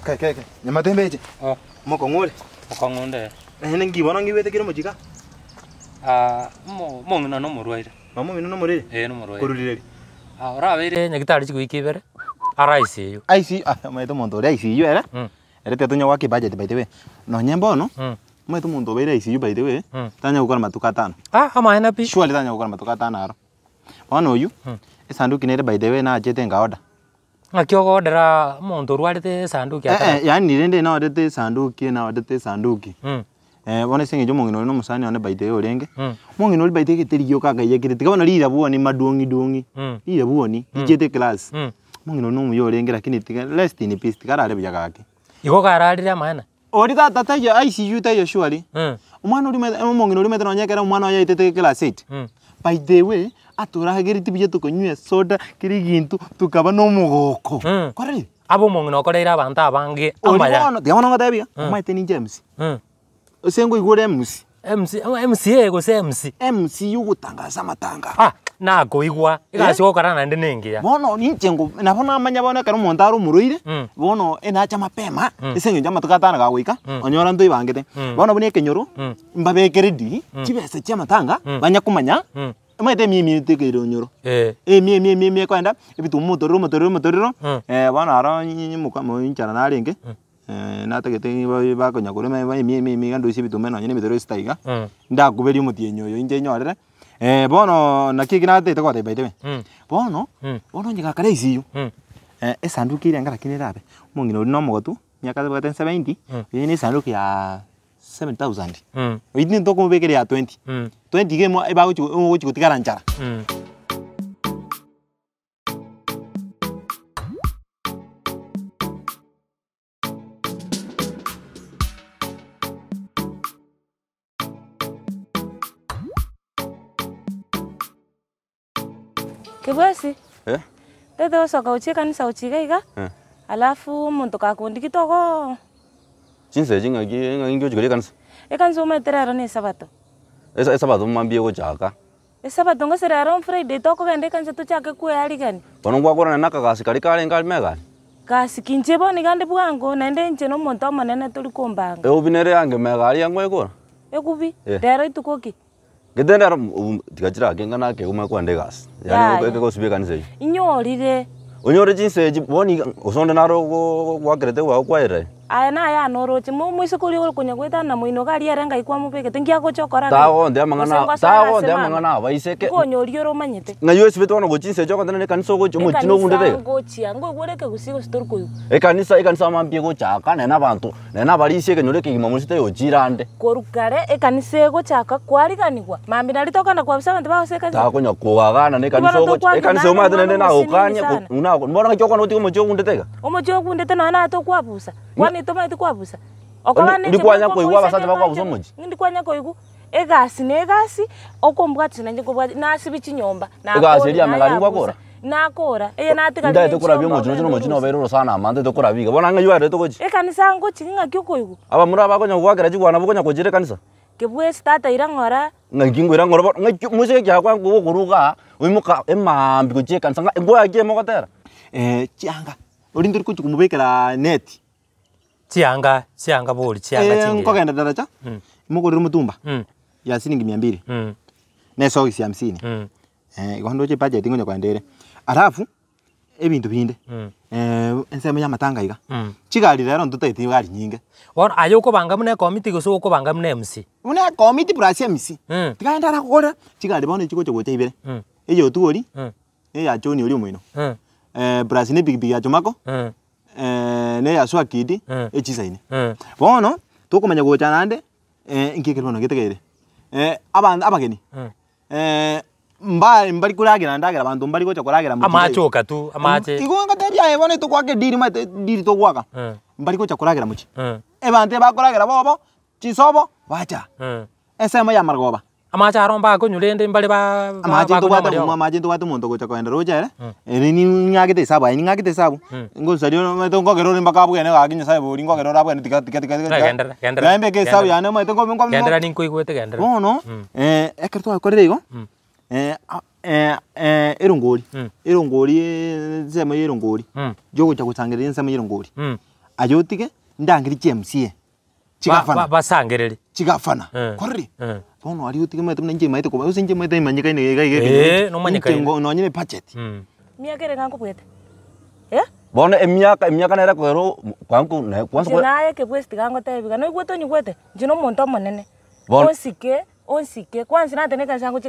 Keke. Nyamatembeje. Moko ngole. Moko ngonde. Ene ngibona ngiwete kiro mujika. Mongina no murwaire. Mamo mino no murire. No murwaire. Kururire. Ora beire nyagitari chikuiki bere. Ara ICU. ICU maito muntu ri ICU era. Ere tetu nyawa ki budget by the way. No nyembo no. Maito muntu beire ICU by the way. Tanya gukora matuka 5. Ama ena pi. Surely tanya gukora matuka 5 aro. Ono uyu. Esanduki nere by the way na ajete ngaoda. Ngakyo godera muntu rwarite sanduki ata. Yani rende na odete sanduki na odete sanduki. Bone singe jo mongino no musani one by the way orenge. Mongino by the gitiriyo kanga yekirite kabona lira buoni madongi dongi. Lira buoni ijete class. Mongino no muyo orenge lakini rest in peace tikarare bya gake. Iko kararira maana. Ori tata ya ICU tayo surely. Umwana uri mongino uri metero nyekera umwana oya itete class 8. By the way aturahagiriti bije tukonywe soda kiri gintu tukaba no mugoko. Korari. Abo mongino koreira abantu abange amaya. Ndiabona ngotabia. Maite ni James. Osengo igure MC. MC ego se MC. MC yugutangaza matanga. Nako igwa. Igasi gokarana ndi ningia. Bono ninjengo nabona amanya bona karo montaro muruire. Bono enacha mapema. Isenyo jama tukatana gawika. Onyora ndo ibangete. Bono buni ekenyoro. Mbabe keredi. Chibese cha matanga. Banya kumanya. Maite mimi tekero nyoro. Mimi kwenda. Ibitu motoriro. Bono aro nyimukamo inchana narenge. Nategete bakonya kurema mimi gando isibitu meno nyine mitero staiga ndakuberi umutienyo yo inje nyorere bono nakiginate tekote baitewe bono nyiga kare isiyo esanduki ile ngara kinirabe mungino uri no mogotu nyaka 70 yini sanduki ya 7000 idini ndoko bekere ya 20 gemo eba uchi kutigara nchara Kibwasi? Tete osoka uchi kanisa uchiga iga? Alafu muntu kakundi kitoko. Chinse jinga ngingyo chikole kanisa. Kanisa umeterero ni sabato. Sabato mambie ko chaka. Sabato ngoserero Friday toko gende kanisa tuchake kwe ali gani? Bono ngwakora naka kasi kali kale ngali mega. Kasi kinje boni gande bwango nende nje no muntu amanene tuli kumbanga. Ubinere yange mega ali yangwe ko. Ekubi? Dero itukoki. Gedendera tikachira kengana ke uma kwande gas. Yani ko sibe kanise. Inyorire. Onyore jinse boni osonde naro wakrete wa kwaire. Aya na ya noroche mu muisukuri uri kunya kwita na muino gari arenga ikwa mupeke tengia ko chokora. Tawo ndamangana baiseke. Ko nyori ro manyete. Na USB tono go jinse choko tane kanisa go mutino gundete. Ngo chia ngo goreke gusigo store ko. Kanisa mambie go chaka nena bantu nena bariseke nyoreke imamusite yo jirande. Korukare kanisa go chaka kwari kanigwa. Mambi nalitoka na kwa abantu baseka. Ta konya kuagana ne kanisa go kanisa umate nene na ukanya una mbona choko no tiko mojo gundete. Omojo gundete na to kwabusa. Kwani toma tukwabusa. Ndikwanya ko igwa basate bakwabusa moji. Ndikwanya ko igu egasi negasi okombwati nanje ko nasibichi nyomba. Egasi eri amagari ngwakora. Nakora natika ndete kora byo mojo no bero sana amande to kora biga bona ngaywa reto koji kanisa ngo chinga kyoko igu aba muri abakonya gwakira chigwana bokonya kujire kanisa kebwe stata irangora ngingo irangora musike kyakwa ngo kuruga uimuka emambi kujie kanisa ngo yagie mokotera chianga uri ndiri kuchi kumubekera net chianga boli chianga chingi ngokenda daracha mukorira mutumba ya shilingi 200 neso isi 50 gondo che budget ngonya kwandere alafu ebintu binde ensema ya matanga iga chigari rero ndutaiti gari nyinge bona ayo ko banga mune committee go so ko banga mune MC mune committee plus MC tigaenda ra kugora chigari bona chiko chego chaibere eyo tuori ya choni ori mwino plus ne big ya chomako ne ya swakidi echisaine bono tukumenya gochana ande ingike bono gitegere abageni mbari kuragira ndagira abantu mbari gocha kuragira mu amachoka tu amache igonga teria ebone to kwake diri mate diri to kwaka mbari gocha kuragira muchi ebante bakuragira bobo chisobo wacha esema ya margoba amache aromba ko nyulende mbali ba amache to watu muntu gocha kwenda roja ere ni ngagite sabu ni ngagite sabu ngo sadio mate ngogero rimba bwene gakinya sabu ngogero rabwene tika gendera mbeke sabu yana mate ngo gendera ni kuigwete gendera bono ekerto akorere igo erongori nsema yerongori jogo cha kutangira nsema yerongori Ayotige ndangiri CMCA. Chigafana. Basangereri. Chigafana. Korri. Bono ayotige mate nje mate ko usinje mate manyika ine no manyika ine. No nyine budget. Miakere ngango bwete. Bono emiaka nera kwero kwangu na kwanza kwa. Naye ke bwesti gango tebiga no igweto nyugwete. Njino monto monene. Onsike kwanza natene kansango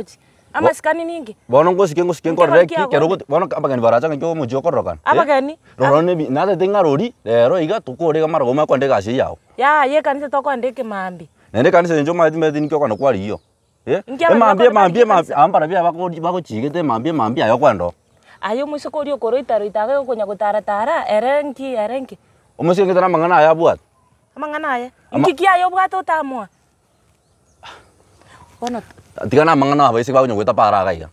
chi. Ama sikani ningi. Bono ngosike korreki kero bono abagani baracha ngyo mujo korrokan. Abagani. Rorone bi nade tenga rori lero iga tukore ga maro goma kwande gashi yao. Ya ye kanisa toko andeke mambi. Nende kanisa njo mati meti nkyo kwano kwali iyo. Mambie ambara bia bako chigete mambie ayo kwando. Ayo musoko rio koro itaro itaga konya gutara erenki. Umusike ngitana mangana aya buat. Mangana aya. Nkiki ayo bwato tamwa. Bono tikana mangana ba isi ba kunyo gweta para ga iga.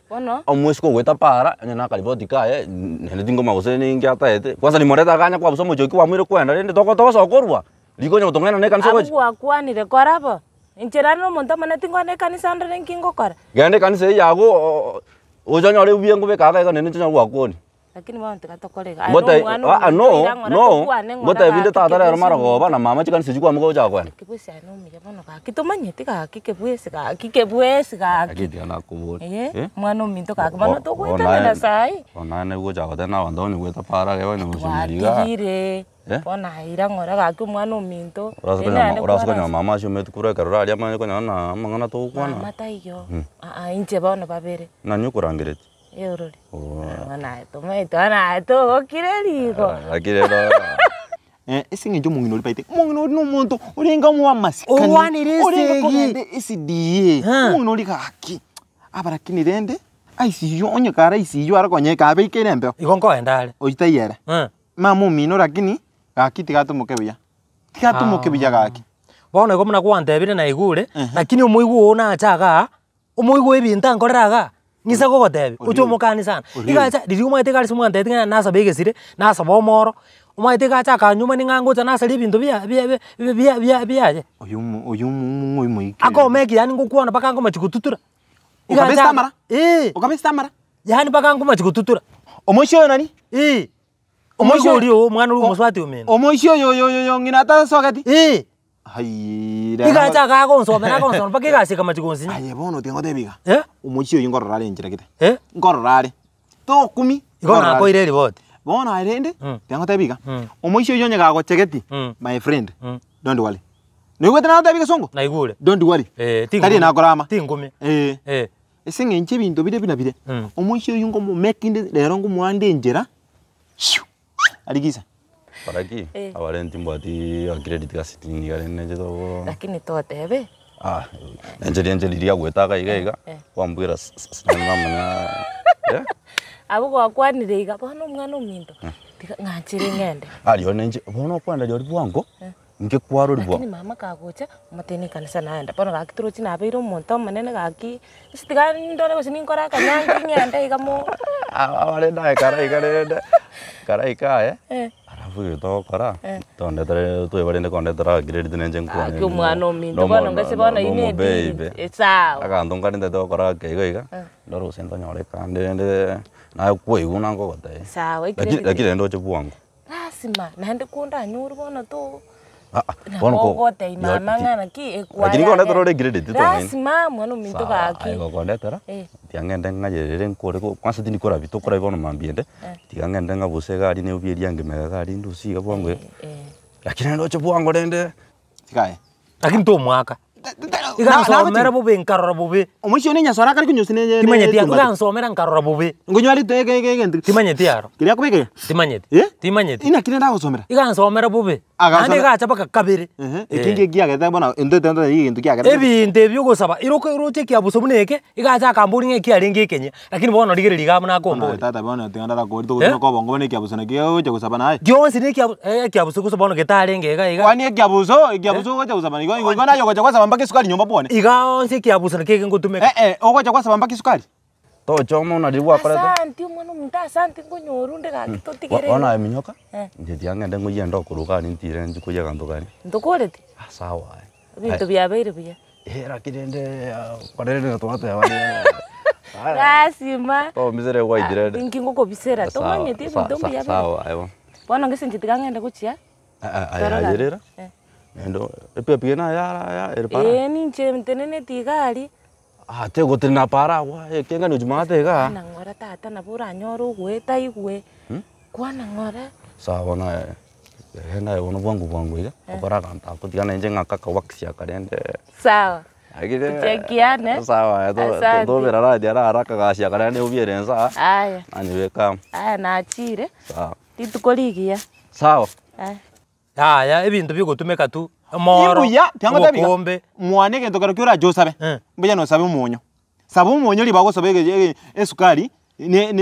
Bono. Omusiko gweta para nyana kalibo tikaye nende tingo magose ningi ataete. Kwanza ni moreta ganya kwa buso mojoki wa mwire kwenda rende toko sokorwa. Liko nyo tongena ne kanisa goji. Abu akwanire korabo. Incherano monta mana tingo ne kanisa ndre nkingo kora. Gende kanisa yago ojonyo le biengo be kaga ga nene tnya kwakoni. Lakini wao ntikatokorega. No. Mota binde tatara mara go bana mama chikani sijukwa mgo cha kwani. Kibwese ano mijabono ka. Kitomanyete ka kikebwese ka. Akiti ana kuboni. Mwana minto ka bana to kweta na sai. Ona ne go cha kwata na wando ni kweta para ga bana musumiriga. Wadire. Bona ira ngora ga ku mwana minto. Orasko nya mama shume tukura karura ya mama ko na mangana to kwana. Mata iyo. Inje bana babere. Na nyukurangireti. Euroli. Ana to okirerigo. Akirero. Isinge njo mungino lipaite. Mungino no muntu uringa mu amasikani. Owanirese isidie. Mungino likaki. Abarakini rende. Aisiyo onye kara isiyo arakonye kabe ikirembe. Igonko endale. Oitayera. Mamu mino rakini gaki tigatomoke buya. Tigatomoke buya gaki. Bono ko muna kwantebire na igure lakini umuigu ona achaga. Umuigu ebinta nkoreraga. Ngisa ko gotebi uchomo kanisa igacha diri umaite kali sumu ante tingana nasa begesire nasa bomoro umaite gacha kanyuma ningango cha nasa libinto bia je oyu mu ako meki yani ngokuona bakango machikututura igacha mara ukabesta mara yani bakango machikututura omosho nani omosho rio mwana uri muswati umene omosho yo ngina ta sokati Hayira. Igacha ka konsomera pake gasika machigonsi. Aye bono tengo tebiga. Umuchi yo ngororale njira kite. Ngororale. To kumi. Igona ko ireri bote. Bono airende tengo tebiga. Umuchi yo nyaga go cheketi. My friend. Don't worry. Niwe tena tebiga songo. Na igure. Don't worry. Tari na korama. Tingumi. Esinge nche bintu bide bide. Umuchi yo ngo mo mekinde lero ngo muande njira. Aligisa. Paraki, awalenti mbati credit kasi tingi kali nje to. Lakini to tebe. Nje liria gweta ka iga. Kwambira namanya. Abo kwa kwanire iga bono mwana minto. Ngachire ngende. Ariyo nje bono kwanda dio bwango. Nke kwaro bwa. Lakini mama kagocha mateni kanisa naenda. Bono gakituro china abeiro monto manene gaki. Sitiga ndore gosinkora kanyangi ngende iga mo. Awale dai kara ika Arafu to kara. Tonde tare tu ebarende konde tara credit nenje kwa. Aku mwana minto bono ngase bono ine di. Sawa. Aka ndonga nde to kara keiga. Ndoro sento nyore kande nde na koi una ngo gote. Sawa ikire. Lakini ndo chebuango. Lasima nande kunda nyuru bono to. Bono ko. Gote mama ngana ki ekwa. Lakini konde toro credit to. Lasima mwana minto gaki. Ayo konde tara. Tiangende ngajerere nkore ko kwanza tindi kora bito kora ibono mambiende. Tiangende ngabuse gari ne ubieri ngemega gari ndusi gabwango. Lakini ndo chebuango rende. Tikae. Lakini to mwaka. Igansomera bube nkarora bube. Omusho ni nyasora kari kunyusine. Timanyeti igansomera nkarora bube. Ngonywali to ege. Timanyeti yaro. Kiria kubeke. Timanyeti. Ina kine nda gusomera. Igansomera bube. Ande gacha baka kabiri. Ekinge giaga ta bona endo yintu giaga. Ebinte byo saba iroche kya buso buneke igacha kamburi ngeki aringe Kenya lakini bono rigere liga muna kombo. Tata bona tenganda ra ko to ko bongo ne kya buso ne kyo je kusaba nae. Gyo sine kya buso kuso bono getarenge iga. Kwani kya buso ko je kusaba ni ngo na yo ko je kwasaba mpaka sukari nyomba bone. Iga se kya buso ne keke ngutume. Oko je kwasaba mpaka sukari. To chomo na diwa kora. Asante mwana mta asante ngonyoru ndega kitotigere. Ona eminyoka? Nje tiangende nguyendo kuruka ni ntire njikuye kandukani. Ndokorete? Sawa. Bintu byabeire bya. Rakirende kwarere to watu yabali. Lasima. To mizere waidire. Inkingo ko bisera to manyete bintu byabeire. Sawa ayo. Bono ngesinjiti kang'ende gochia. Ayayerera. Nendo epepe na ya erpara. Ninche mteneneti igari. Te gotiri na para wa kenga no jumate ga. Na ng'ora tata nabo oranyora ogweta igwe. Kwana ng'ora. Sawa na hena ono bwangu iga. Okora kanta kutigana nje ngakaka wakisia karende. Sawa. Agire. Tuchekiane. Sawa to berara dia haraka gacia karende ubierensa. Aya. Ani weka. Aya nachire. Sawa. Titukorigia. Sawa. Aya ebintu bigutumeka tu. Moro. Imbuya tiango tabiga. Mwane gento karo kyora josabe. Mbuya no sabe umunyo. Sabe umunyo libago sabe esukari.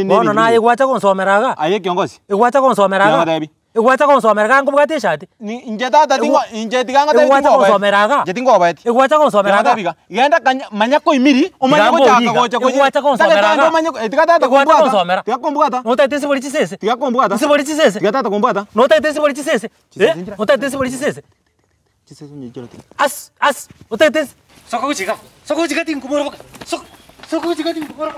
Bono na igwacha konsomeraga. Aye kiongozi. Igwacha konsomeraga. Igwacha konsomeraga ngo bwate shati. Inje tata tingo inje tiganga tabi. Igwacha konsomeraga. Je tingo bwate. Igwacha konsomeraga. Tabiga. Igenda manyako imiri omanya ko chaka gocha. Igwacha konsomeraga. Tigata konsomera. Tigakombwata. No taitese boli chisese. Tigakombwata. Siboli chisese. Tigata kombwata. No taitese boli chisese. No taitese boli chisese. Chisese nyijoro ti. As. No taitese. Soko kuchika. Soko kuchika tinkumoro. Soko kuchika tinkumoro.